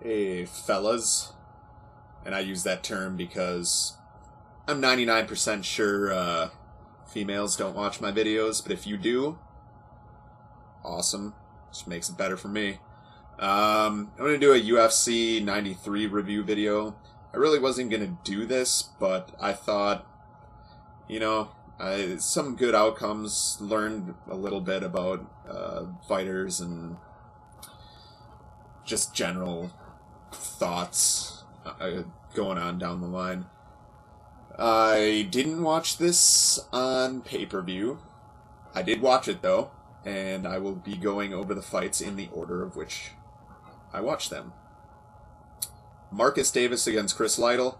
Hey, fellas. And I use that term because I'm 99% sure females don't watch my videos, but if you do, awesome. Just makes it better for me. I'm going to do a UFC 93 review video. I really wasn't going to do this, but I thought, some good outcomes, learned a little bit about fighters and just general thoughts going on down the line. I didn't watch this on pay-per-view. I did watch it, though, and I will be going over the fights in the order of which I watched them. Marcus Davis against Chris Lytle.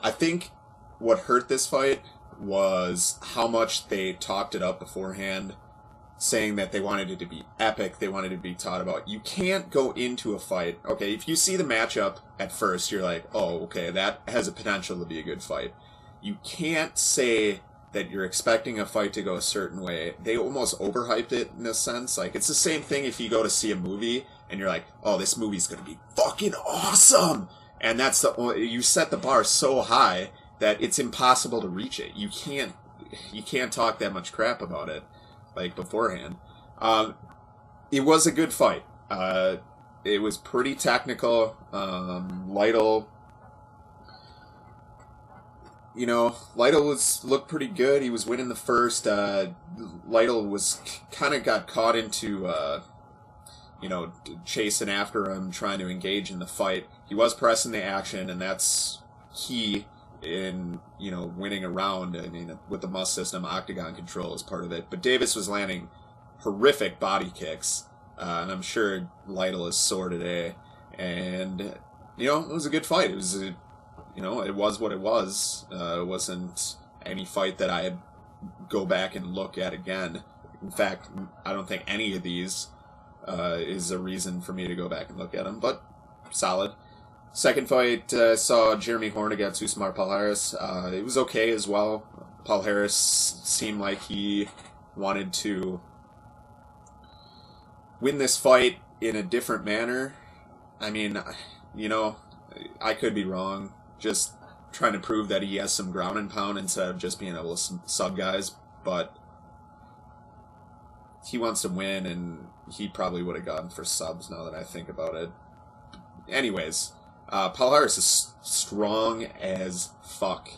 I think what hurt this fight was how much they talked it up beforehand, saying that they wanted it to be epic, they wanted it to be taught about. You can't go into a fight, okay, if you see the matchup at first, you're like, oh, okay, that has a potential to be a good fight. You can't say that you're expecting a fight to go a certain way. They almost overhyped it in a sense. Like, it's the same thing if you go to see a movie and you're like, oh, this movie's gonna be fucking awesome! And that's you set the bar so high that it's impossible to reach it. You can't talk that much crap about it, like, beforehand. It was a good fight. It was pretty technical. Lytle looked pretty good. He was winning the first. Lytle was kind of got caught into, chasing after him, trying to engage in the fight. He was pressing the action, and that's key in, winning a round. I mean, with the must system, octagon control is part of it. But Davis was landing horrific body kicks, and I'm sure Lytle is sore today. And, it was a good fight. It was it was what it was. It wasn't any fight that I'd go back and look at again. In fact, I don't think any of these is a reason for me to go back and look at them, but solid. Second fight, saw Jeremy Horn against Usman Palhares. It was okay as well. Palhares seemed like he wanted to win this fight in a different manner. I mean, I could be wrong. Just trying to prove that he has some ground and pound instead of just being able to sub guys. But he wants to win, and he probably would have gone for subs now that I think about it. Anyways, Palhares is strong as fuck.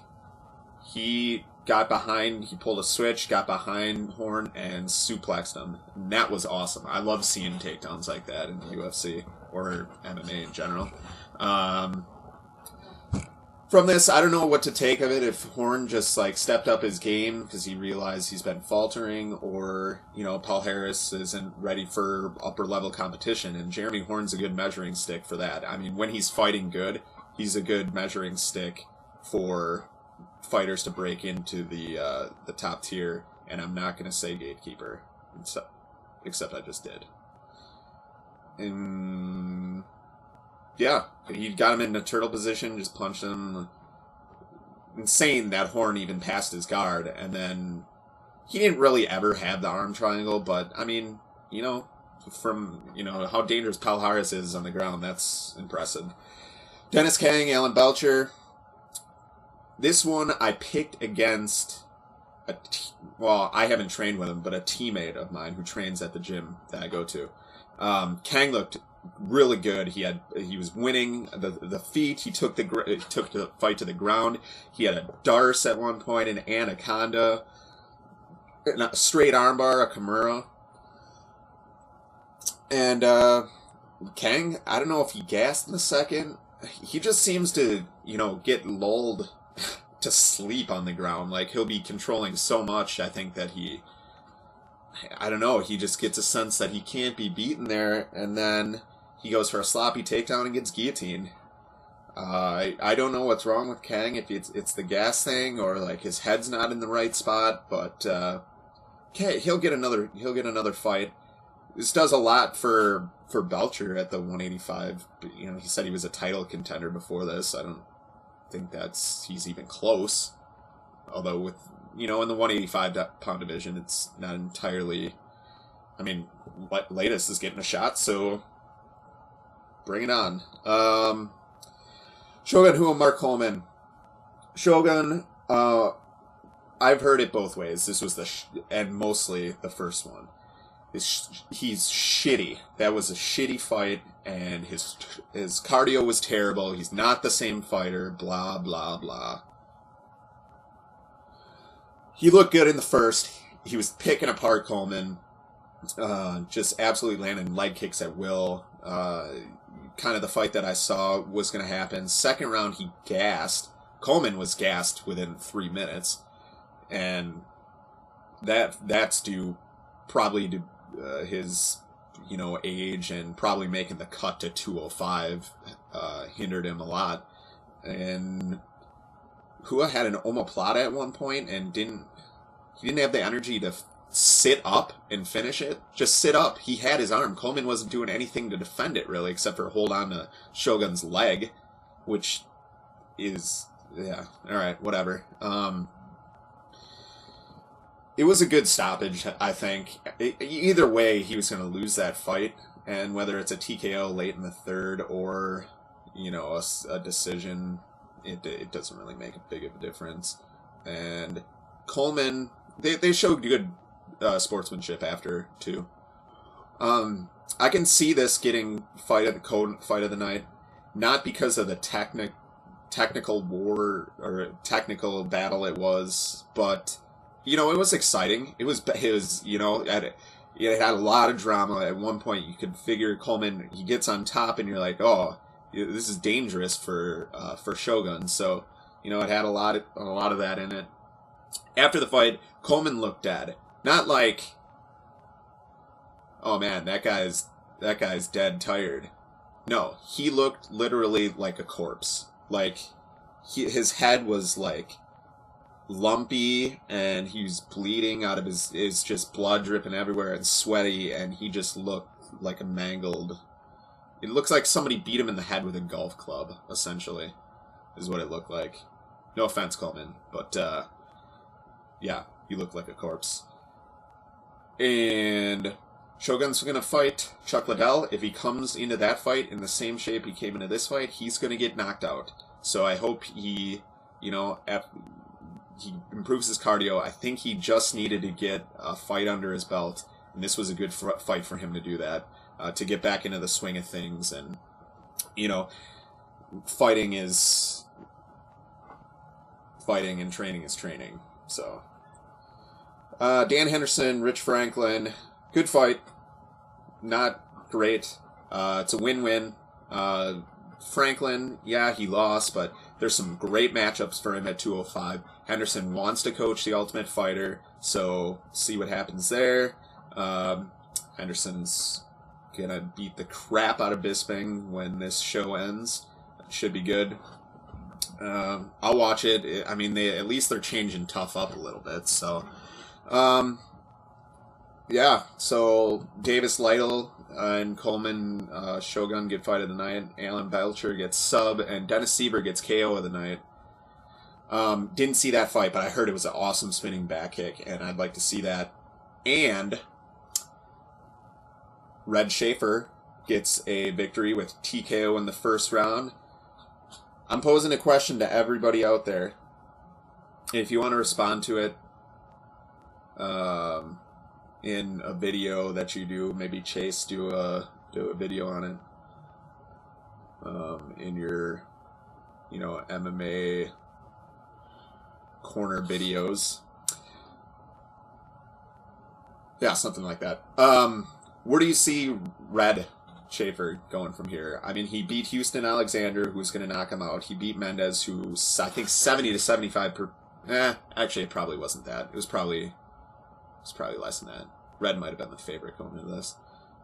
He got behind, he pulled a switch, got behind Horn, and suplexed him. And that was awesome. I love seeing takedowns like that in the UFC, or MMA in general. From this, I don't know what to take of it, if Horn just, stepped up his game because he realized he's been faltering, or, Palhares isn't ready for upper-level competition, and Jeremy Horn's a good measuring stick for that. I mean, when he's fighting good, he's a good measuring stick for fighters to break into the top tier, and I'm not going to say gatekeeper, except I just did. Yeah, he got him in a turtle position, just punched him. Insane that Horn even passed his guard, and then he didn't really ever have the arm triangle, but, I mean, from, how dangerous Palhares is on the ground, that's impressive. Dennis Kang, Alan Belcher. This one I picked against I haven't trained with him, but a teammate of mine who trains at the gym that I go to. Kang looked really good. He was winning the feet. He took the fight to the ground. He had a Darce at one point, an Anaconda, a straight armbar, a Kimura. And Kang, I don't know if he gassed in the second. He just seems to, get lulled to sleep on the ground. Like, he'll be controlling so much, I think, that he just gets a sense that he can't be beaten there, and then he goes for a sloppy takedown and gets guillotined. I don't know what's wrong with Kang, if it's the gas thing, or, his head's not in the right spot, but he'll get another fight. This does a lot for Belcher at the 185. He said he was a title contender before this. I don't think he's even close. Although with, in the 185-pound division, it's not entirely... I mean, Latest is getting a shot, so Bring it on. Shogun Who Mark Coleman. Shogun, I've heard it both ways. This was and mostly the first one. He's shitty. That was a shitty fight, and his cardio was terrible. He's not the same fighter, blah, blah, blah. He looked good in the first. He was picking apart Coleman. Just absolutely landing leg kicks at will. Kind of the fight that I saw was going to happen. Second round, he gassed. Coleman was gassed within 3 minutes. And that's due probably to his, age, and probably making the cut to 205 hindered him a lot. And Hua had an omoplata at one point and didn't have the energy to sit up and finish it. Just sit up. He had his arm. Coleman wasn't doing anything to defend it, really, except for hold on to Shogun's leg, which is, yeah, alright, whatever. It was a good stoppage, I think. Either way, he was going to lose that fight, and whether it's a TKO late in the third or, a decision, it doesn't really make a big of a difference. And Coleman, they showed good sportsmanship after, too. I can see this getting fight of the night, not because of the technical war or technical battle it was, but it was exciting. It had a lot of drama. At one point, you could figure Coleman, he gets on top, and you're like, oh, this is dangerous for Shogun. So, it had a lot of that in it. After the fight, Coleman looked dead. Not like, oh man, that guy's dead tired. No, he looked literally like a corpse. Like, his head was like lumpy, and he was bleeding out of his just blood dripping everywhere and sweaty, and he just looked like a mangled. It looks like somebody beat him in the head with a golf club, essentially, is what it looked like. No offense, Coleman, but yeah, he looked like a corpse. And Shogun's going to fight Chuck Liddell. If he comes into that fight in the same shape he came into this fight, he's going to get knocked out. So I hope he, he improves his cardio. I think he just needed to get a fight under his belt, and this was a good fight for him to do that, to get back into the swing of things. And, fighting and training is training. So, Dan Henderson, Rich Franklin, good fight. Not great. It's a win-win. Franklin, yeah, he lost, but there's some great matchups for him at 205. Henderson wants to coach the Ultimate Fighter, so see what happens there. Henderson's gonna beat the crap out of Bisping when this show ends. It should be good. I'll watch it. I mean, at least they're changing Tough up a little bit, so. Yeah, so Davis Lytle and Coleman, Shogun get fight of the night. Alan Belcher gets sub, and Dennis Sieber gets KO of the night. Didn't see that fight, but I heard it was an awesome spinning back kick, and I'd like to see that. And Red Schaefer gets a victory with TKO in the first round. I'm posing a question to everybody out there. If you want to respond to it, in a video that you do, maybe Chase do a video on it, in your, MMA corner videos. Yeah, something like that. Where do you see Red Schaefer going from here? I mean, he beat Houston Alexander, who's going to knock him out. He beat Mendez, who's, I think, 70 to 75 per... actually, it probably wasn't that. It was probably less than that. Red might have been the favorite going into this.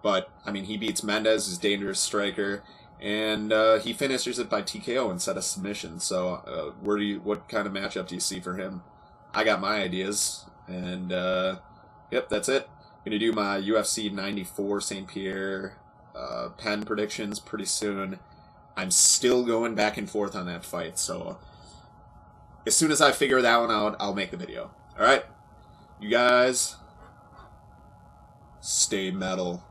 But, I mean, he beats Mendez, who's a dangerous striker, and he finishes it by TKO instead of submission. So, what kind of matchup do you see for him? I got my ideas, and, yep, that's it. I'm going to do my UFC 94 St. Pierre pen predictions pretty soon. I'm still going back and forth on that fight, so as soon as I figure that one out, I'll make the video. Alright? You guys, stay metal.